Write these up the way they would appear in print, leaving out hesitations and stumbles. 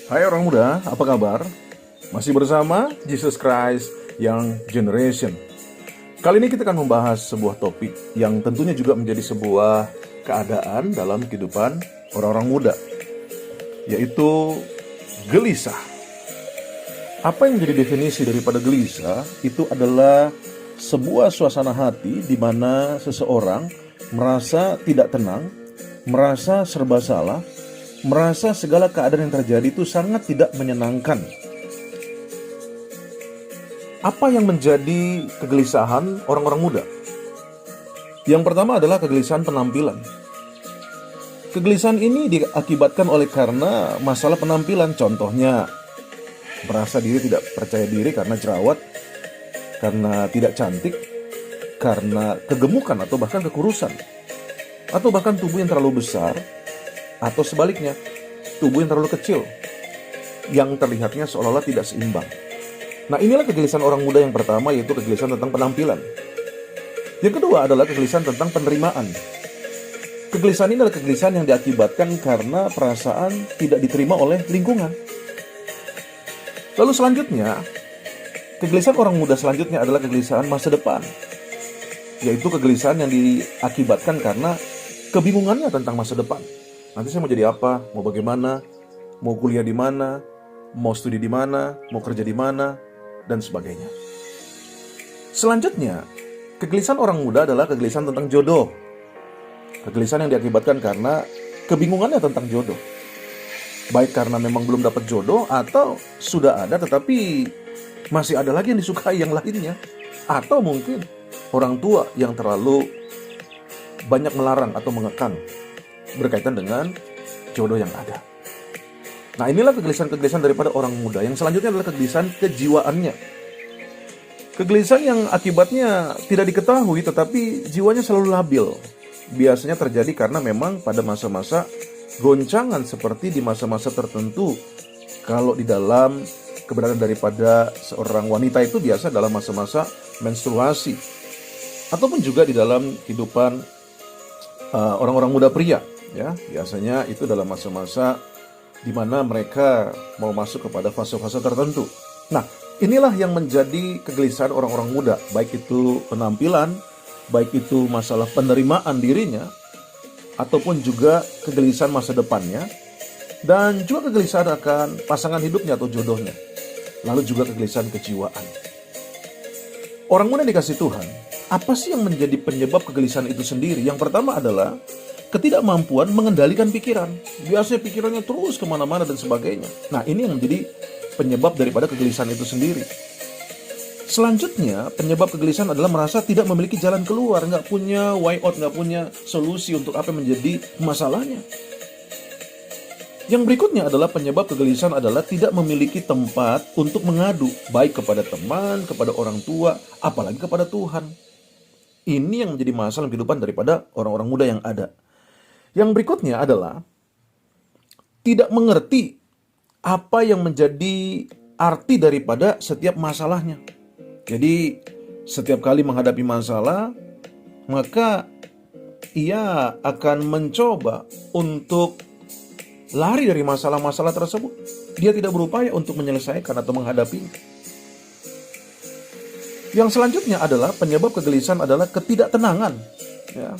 Hai orang muda, apa kabar? Masih bersama Jesus Christ Young Generation. Kali ini kita akan membahas sebuah topik yang tentunya juga menjadi sebuah keadaan dalam kehidupan orang-orang muda, yaitu gelisah. Apa yang menjadi definisi daripada gelisah? Itu adalah sebuah suasana hati di mana seseorang merasa tidak tenang, merasa serba salah, merasa segala keadaan yang terjadi itu sangat tidak menyenangkan. Apa yang menjadi kegelisahan orang-orang muda? Yang pertama adalah kegelisahan penampilan. Kegelisahan ini diakibatkan oleh karena masalah penampilan. Contohnya, merasa diri tidak percaya diri karena jerawat, karena tidak cantik, karena kegemukan atau bahkan kekurusan, atau bahkan tubuh yang terlalu besar, atau sebaliknya, tubuh yang terlalu kecil, yang terlihatnya seolah-olah tidak seimbang. Nah, inilah kegelisahan orang muda yang pertama, yaitu kegelisahan tentang penampilan. Yang kedua adalah kegelisahan tentang penerimaan. Kegelisahan ini adalah kegelisahan yang diakibatkan karena perasaan tidak diterima oleh lingkungan. Lalu selanjutnya, kegelisahan orang muda selanjutnya adalah kegelisahan masa depan, yaitu kegelisahan yang diakibatkan karena kebingungannya tentang masa depan. Nanti saya mau jadi apa, mau bagaimana, mau kuliah di mana, mau studi di mana, mau kerja di mana, dan sebagainya. Selanjutnya, kegelisahan orang muda adalah kegelisahan tentang jodoh. Kegelisahan yang diakibatkan karena kebingungannya tentang jodoh. Baik karena memang belum dapat jodoh, atau sudah ada tetapi masih ada lagi yang disukai yang lainnya. Atau mungkin orang tua yang terlalu banyak melarang atau mengekang berkaitan dengan jodoh yang ada. Nah, inilah kegelisahan-kegelisahan daripada orang muda. Yang selanjutnya adalah kegelisahan kejiwaannya. Kegelisahan yang akibatnya tidak diketahui tetapi jiwanya selalu labil. Biasanya terjadi karena memang pada masa-masa goncangan seperti di masa-masa tertentu. Kalau di dalam keberadaan daripada seorang wanita itu biasa dalam masa-masa menstruasi. Ataupun juga di dalam kehidupan orang-orang muda pria. Ya, biasanya itu dalam masa-masa di mana mereka mau masuk kepada fase-fase tertentu. Nah, inilah yang menjadi kegelisahan orang-orang muda, baik itu penampilan, baik itu masalah penerimaan dirinya, ataupun juga kegelisahan masa depannya, dan juga kegelisahan akan pasangan hidupnya atau jodohnya. Lalu juga kegelisahan kejiwaan. Orang muda dikasih Tuhan, apa sih yang menjadi penyebab kegelisahan itu sendiri? Yang pertama adalah ketidakmampuan mengendalikan pikiran. Biasanya pikirannya terus kemana-mana dan sebagainya. Nah, ini yang menjadi penyebab daripada kegelisahan itu sendiri. Selanjutnya, penyebab kegelisahan adalah merasa tidak memiliki jalan keluar, nggak punya way out, nggak punya solusi untuk apa yang menjadi masalahnya. Yang berikutnya adalah penyebab kegelisahan adalah tidak memiliki tempat untuk mengadu, baik kepada teman, kepada orang tua, apalagi kepada Tuhan. Ini yang menjadi masalah kehidupan daripada orang-orang muda yang ada. Yang berikutnya adalah tidak mengerti apa yang menjadi arti daripada setiap masalahnya. Jadi setiap kali menghadapi masalah, maka ia akan mencoba untuk lari dari masalah-masalah tersebut. Dia tidak berupaya untuk menyelesaikan atau menghadapinya. Yang selanjutnya adalah penyebab kegelisahan adalah ketidaktenangan. Ya.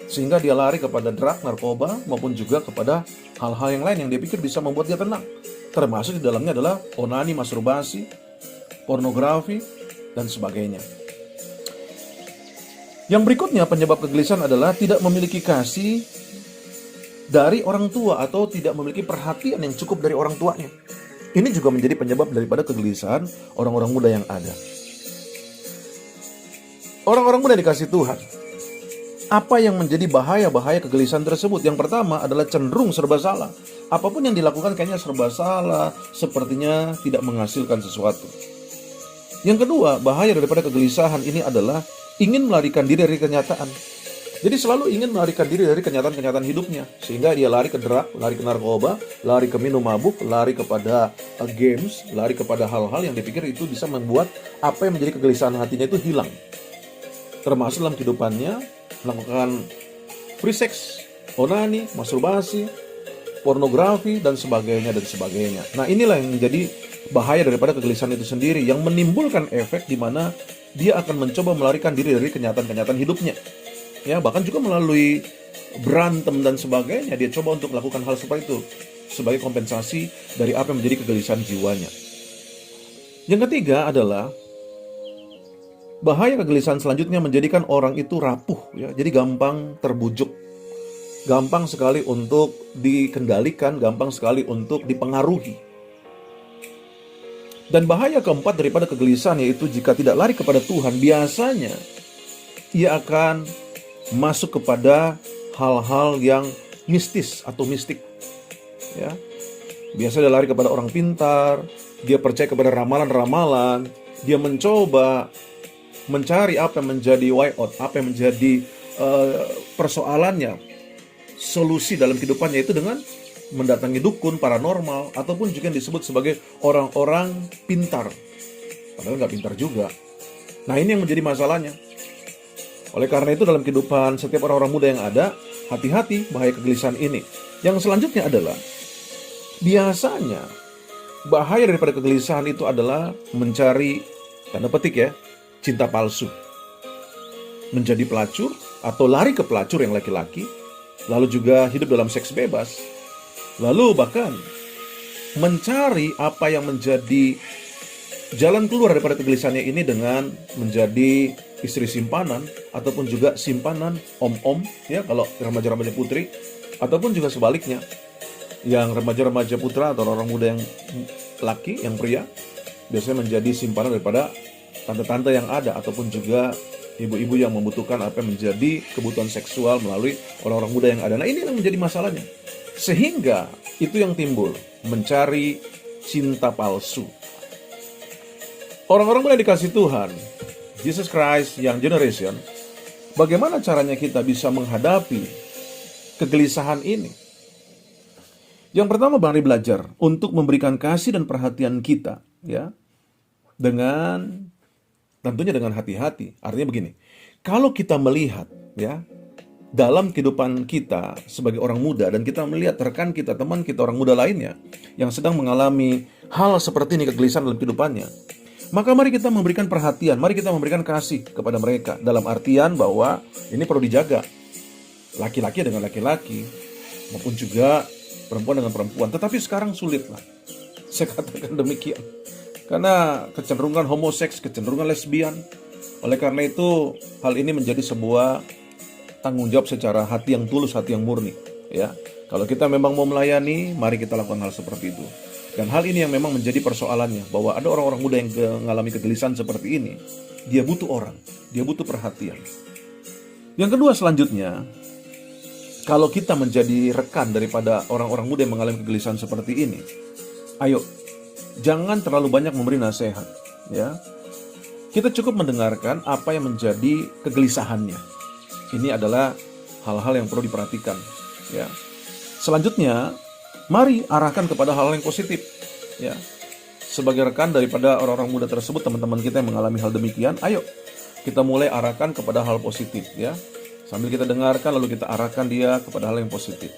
Sehingga dia lari kepada drug, narkoba, maupun juga kepada hal-hal yang lain yang dia pikir bisa membuat dia tenang. Termasuk di dalamnya adalah onani, masturbasi, pornografi, dan sebagainya. Yang berikutnya penyebab kegelisahan adalah tidak memiliki kasih dari orang tua atau tidak memiliki perhatian yang cukup dari orang tuanya. Ini juga menjadi penyebab daripada kegelisahan orang-orang muda yang ada. Orang-orang muda dikasih Tuhan. Apa yang menjadi bahaya-bahaya kegelisahan tersebut? Yang pertama adalah cenderung serba salah. Apapun yang dilakukan kayaknya serba salah, sepertinya tidak menghasilkan sesuatu. Yang kedua, bahaya daripada kegelisahan ini adalah ingin melarikan diri dari kenyataan. Jadi selalu ingin melarikan diri dari kenyataan-kenyataan hidupnya. Sehingga dia lari ke drug, lari ke narkoba, lari ke minum mabuk, lari kepada games, lari kepada hal-hal yang dipikir itu bisa membuat apa yang menjadi kegelisahan hatinya itu hilang. Termasuk dalam kehidupannya melakukan free sex, onani, masturbasi, pornografi, dan sebagainya, dan sebagainya. Nah, inilah yang menjadi bahaya daripada kegelisahan itu sendiri, yang menimbulkan efek di mana dia akan mencoba melarikan diri dari kenyataan-kenyataan hidupnya. Ya, bahkan juga melalui berantem dan sebagainya, dia coba untuk melakukan hal seperti itu sebagai kompensasi dari apa yang menjadi kegelisahan jiwanya. Yang ketiga adalah bahaya kegelisahan selanjutnya menjadikan orang itu rapuh, ya. Jadi gampang terbujuk, gampang sekali untuk dikendalikan, gampang sekali untuk dipengaruhi. Dan bahaya keempat daripada kegelisahan yaitu jika tidak lari kepada Tuhan, biasanya ia akan masuk kepada hal-hal yang mistis atau mistik. Ya. Biasanya dia lari kepada orang pintar, dia percaya kepada ramalan-ramalan, dia mencoba mencari apa yang menjadi way out, apa yang menjadi persoalannya, solusi dalam kehidupannya itu dengan mendatangi dukun, paranormal, ataupun juga yang disebut sebagai orang-orang pintar. Padahal nggak pintar juga. Nah, ini yang menjadi masalahnya. Oleh karena itu dalam kehidupan setiap orang-orang muda yang ada, hati-hati bahaya kegelisahan ini. Yang selanjutnya adalah, biasanya bahaya daripada kegelisahan itu adalah mencari, tanda petik ya, cinta palsu. Menjadi pelacur atau lari ke pelacur yang laki-laki, lalu juga hidup dalam seks bebas. Lalu bahkan mencari apa yang menjadi jalan keluar daripada kegelisahannya ini dengan menjadi istri simpanan ataupun juga simpanan om-om, ya, kalau remaja-remaja putri, ataupun juga sebaliknya, yang remaja-remaja putra atau orang muda yang laki, yang pria, biasanya menjadi simpanan daripada tante-tante yang ada, ataupun juga ibu-ibu yang membutuhkan apa yang menjadi kebutuhan seksual melalui orang-orang muda yang ada. Nah, ini yang menjadi masalahnya. Sehingga itu yang timbul, mencari cinta palsu. Orang-orang muda dikasih Tuhan, Jesus Christ Young Generation, bagaimana caranya kita bisa menghadapi kegelisahan ini? Yang pertama, mari belajar untuk memberikan kasih dan perhatian kita, ya, dengan tentunya dengan hati-hati. Artinya begini, kalau kita melihat, ya, dalam kehidupan kita sebagai orang muda, dan kita melihat rekan kita, teman kita, orang muda lainnya yang sedang mengalami hal seperti ini, kegelisahan dalam kehidupannya, maka mari kita memberikan perhatian, mari kita memberikan kasih kepada mereka, dalam artian bahwa ini perlu dijaga, laki-laki dengan laki-laki maupun juga perempuan dengan perempuan. Tetapi sekarang sulit lah, saya katakan demikian, karena kecenderungan homoseks, kecenderungan lesbian. Oleh karena itu hal ini menjadi sebuah tanggung jawab secara hati yang tulus, hati yang murni, ya. Kalau kita memang mau melayani, mari kita lakukan hal seperti itu. Dan hal ini yang memang menjadi persoalannya, bahwa ada orang-orang muda yang mengalami kegelisahan seperti ini. Dia butuh orang, dia butuh perhatian. Yang kedua selanjutnya, kalau kita menjadi rekan daripada orang-orang muda yang mengalami kegelisahan seperti ini, ayo, jangan terlalu banyak memberi nasihat, ya. Kita cukup mendengarkan apa yang menjadi kegelisahannya. Ini adalah hal-hal yang perlu diperhatikan, ya. Selanjutnya, mari arahkan kepada hal yang positif, ya. Sebagai rekan daripada orang-orang muda tersebut, teman-teman kita yang mengalami hal demikian, ayo kita mulai arahkan kepada hal positif, ya. Sambil kita dengarkan, lalu kita arahkan dia kepada hal yang positif.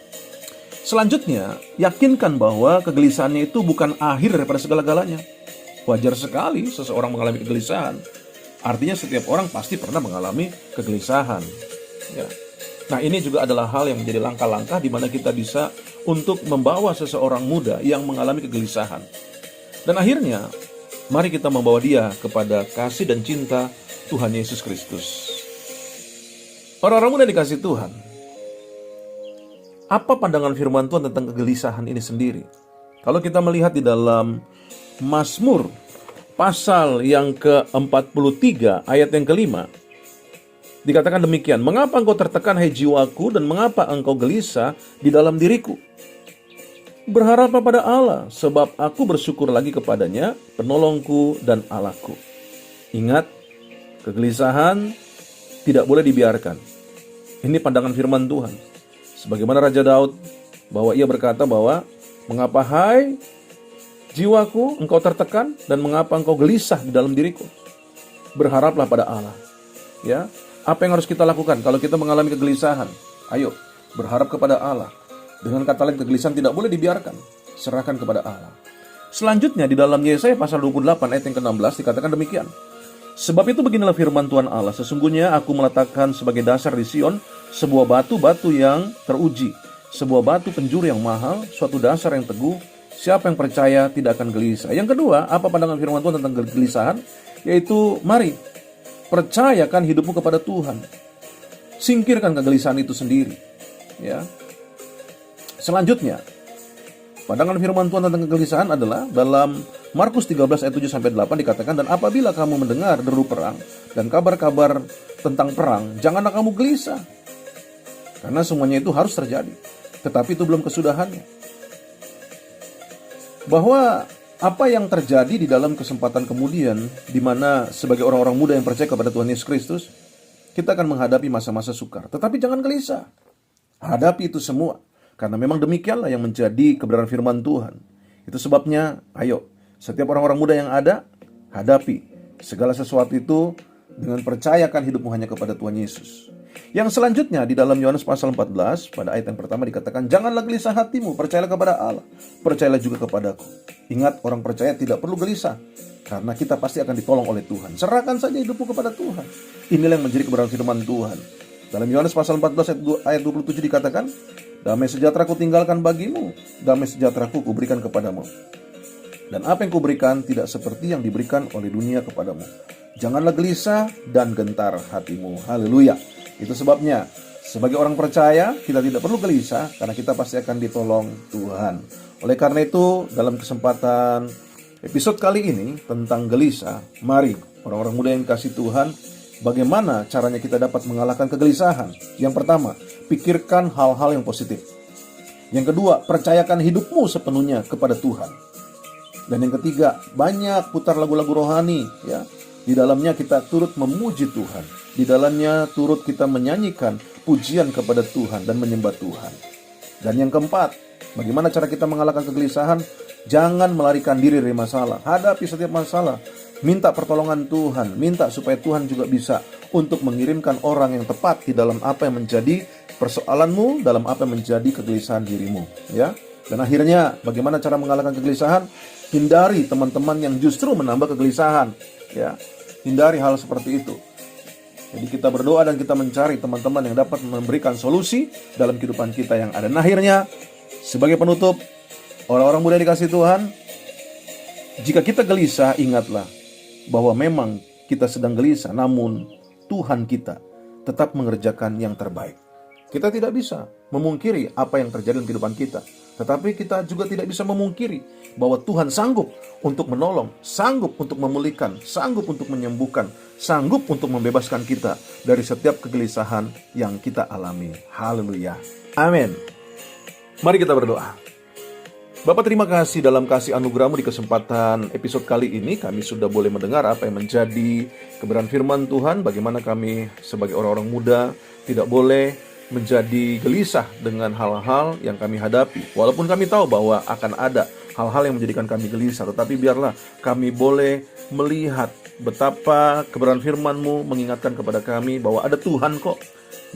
Selanjutnya, yakinkan bahwa kegelisahannya itu bukan akhir daripada segala-galanya. Wajar sekali seseorang mengalami kegelisahan. Artinya setiap orang pasti pernah mengalami kegelisahan, ya. Nah, ini juga adalah hal yang menjadi langkah-langkah di mana kita bisa untuk membawa seseorang muda yang mengalami kegelisahan. Dan akhirnya, mari kita membawa dia kepada kasih dan cinta Tuhan Yesus Kristus. Orang-orang muda dikasih Tuhan, apa pandangan firman Tuhan tentang kegelisahan ini sendiri? Kalau kita melihat di dalam Mazmur pasal yang ke-43 ayat yang ke-5, dikatakan demikian, mengapa engkau tertekan hai jiwaku, dan mengapa engkau gelisah di dalam diriku? Berharaplah pada Allah, sebab aku bersyukur lagi kepadanya, penolongku dan Allahku. Ingat, kegelisahan tidak boleh dibiarkan. Ini pandangan firman Tuhan. Sebagaimana Raja Daud, bahwa ia berkata bahwa, mengapa hai jiwaku engkau tertekan, dan mengapa engkau gelisah di dalam diriku? Berharaplah pada Allah, ya. Apa yang harus kita lakukan kalau kita mengalami kegelisahan? Ayo, berharap kepada Allah. Dengan kata lain, kegelisahan tidak boleh dibiarkan. Serahkan kepada Allah. Selanjutnya di dalam Yesaya pasal 28 ayat yang ke-16 dikatakan demikian. Sebab itu beginilah firman Tuhan Allah, sesungguhnya aku meletakkan sebagai dasar di Sion sebuah batu-batu yang teruji, sebuah batu penjuru yang mahal, suatu dasar yang teguh. Siapa yang percaya tidak akan gelisah. Yang kedua, apa pandangan firman Tuhan tentang kegelisahan? Yaitu, mari percayakan hidupmu kepada Tuhan. Singkirkan kegelisahan itu sendiri. Ya. Selanjutnya, pandangan firman Tuhan tentang kegelisahan adalah dalam Markus 13 ayat 7 sampai 8 dikatakan, dan apabila kamu mendengar deru perang dan kabar-kabar tentang perang, janganlah kamu gelisah. Karena semuanya itu harus terjadi, tetapi itu belum kesudahannya. Bahwa apa yang terjadi di dalam kesempatan kemudian, di mana sebagai orang-orang muda yang percaya kepada Tuhan Yesus Kristus, kita akan menghadapi masa-masa sukar. Tetapi jangan gelisah. Hadapi itu semua. Karena memang demikianlah yang menjadi kebenaran firman Tuhan. Itu sebabnya, ayo, setiap orang-orang muda yang ada, hadapi segala sesuatu itu dengan percayakan hidupmu hanya kepada Tuhan Yesus. Yang selanjutnya di dalam Yohanes pasal 14 pada ayat yang pertama dikatakan, janganlah gelisah hatimu, percayalah kepada Allah, percayalah juga kepadaku. Ingat, orang percaya tidak perlu gelisah, karena kita pasti akan ditolong oleh Tuhan. Serahkan saja hidupmu kepada Tuhan. Inilah yang menjadi kebenaran firman Tuhan. Dalam Yohanes pasal 14 ayat 27 dikatakan, damai sejahtera ku tinggalkan bagimu, damai sejahtera ku berikan kepadamu. Dan apa yang kuberikan tidak seperti yang diberikan oleh dunia kepadamu. Janganlah gelisah dan gentar hatimu. Haleluya. Itu sebabnya, sebagai orang percaya, kita tidak perlu gelisah, karena kita pasti akan ditolong Tuhan. Oleh karena itu, dalam kesempatan episode kali ini, tentang gelisah, mari, orang-orang muda yang kasih Tuhan, bagaimana caranya kita dapat mengalahkan kegelisahan? Yang pertama, pikirkan hal-hal yang positif. Yang kedua, percayakan hidupmu sepenuhnya kepada Tuhan. Dan yang ketiga, banyak putar lagu-lagu rohani, ya. Di dalamnya kita turut memuji Tuhan. Di dalamnya turut kita menyanyikan pujian kepada Tuhan dan menyembah Tuhan. Dan yang keempat, bagaimana cara kita mengalahkan kegelisahan? Jangan melarikan diri dari masalah. Hadapi setiap masalah. Minta pertolongan Tuhan. Minta supaya Tuhan juga bisa untuk mengirimkan orang yang tepat di dalam apa yang menjadi persoalanmu, dalam apa yang menjadi kegelisahan dirimu. Ya. Dan akhirnya, bagaimana cara mengalahkan kegelisahan? Hindari teman-teman yang justru menambah kegelisahan. Ya. Hindari hal seperti itu. Jadi kita berdoa dan kita mencari teman-teman yang dapat memberikan solusi dalam kehidupan kita yang ada. Nah, akhirnya, sebagai penutup, orang-orang muda dikasih Tuhan, jika kita gelisah, ingatlah bahwa memang kita sedang gelisah, namun Tuhan kita tetap mengerjakan yang terbaik. Kita tidak bisa memungkiri apa yang terjadi dalam kehidupan kita, tetapi kita juga tidak bisa memungkiri bahwa Tuhan sanggup untuk menolong, sanggup untuk memulihkan, sanggup untuk menyembuhkan, sanggup untuk membebaskan kita dari setiap kegelisahan yang kita alami. Haleluya. Amin. Mari kita berdoa. Bapa, terima kasih dalam kasih anugerah-Mu di kesempatan episode kali ini. Kami sudah boleh mendengar apa yang menjadi kebenaran firman Tuhan. Bagaimana kami sebagai orang-orang muda tidak boleh menjadi gelisah dengan hal-hal yang kami hadapi. Walaupun kami tahu bahwa akan ada hal-hal yang menjadikan kami gelisah, tetapi biarlah kami boleh melihat betapa kebenaran firman-Mu mengingatkan kepada kami bahwa ada Tuhan kok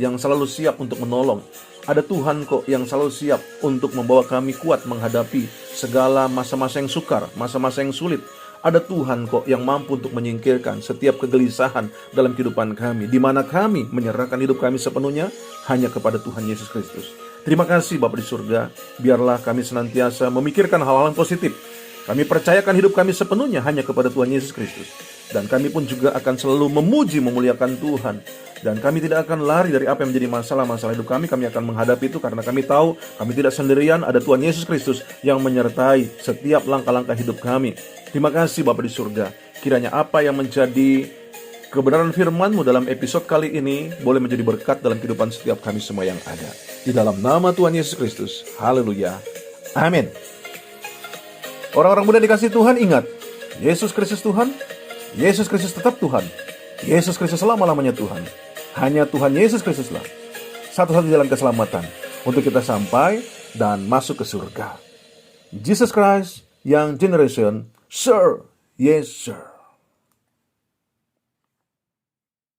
yang selalu siap untuk menolong. Ada Tuhan kok yang selalu siap untuk membawa kami kuat menghadapi segala masa-masa yang sukar, masa-masa yang sulit. Ada Tuhan kok yang mampu untuk menyingkirkan setiap kegelisahan dalam kehidupan kami, di mana kami menyerahkan hidup kami sepenuhnya hanya kepada Tuhan Yesus Kristus. Terima kasih Bapa di surga, biarlah kami senantiasa memikirkan hal-hal yang positif. Kami percayakan hidup kami sepenuhnya hanya kepada Tuhan Yesus Kristus. Dan kami pun juga akan selalu memuji, memuliakan Tuhan. Dan kami tidak akan lari dari apa yang menjadi masalah-masalah hidup kami. Kami akan menghadapi itu karena kami tahu kami tidak sendirian. Ada Tuhan Yesus Kristus yang menyertai setiap langkah-langkah hidup kami. Terima kasih Bapa di surga. Kiranya apa yang menjadi kebenaran firman-Mu dalam episode kali ini boleh menjadi berkat dalam kehidupan setiap kami semua yang ada. Di dalam nama Tuhan Yesus Kristus. Haleluya. Amin. Orang-orang muda dikasih Tuhan, ingat, Yesus Kristus Tuhan, Yesus Kristus tetap Tuhan, Yesus Kristus selama-lamanya Tuhan. Hanya Tuhan Yesus Kristuslah satu-satunya jalan keselamatan untuk kita sampai dan masuk ke surga. Jesus Christ, Young Generation, Sir, yes sir.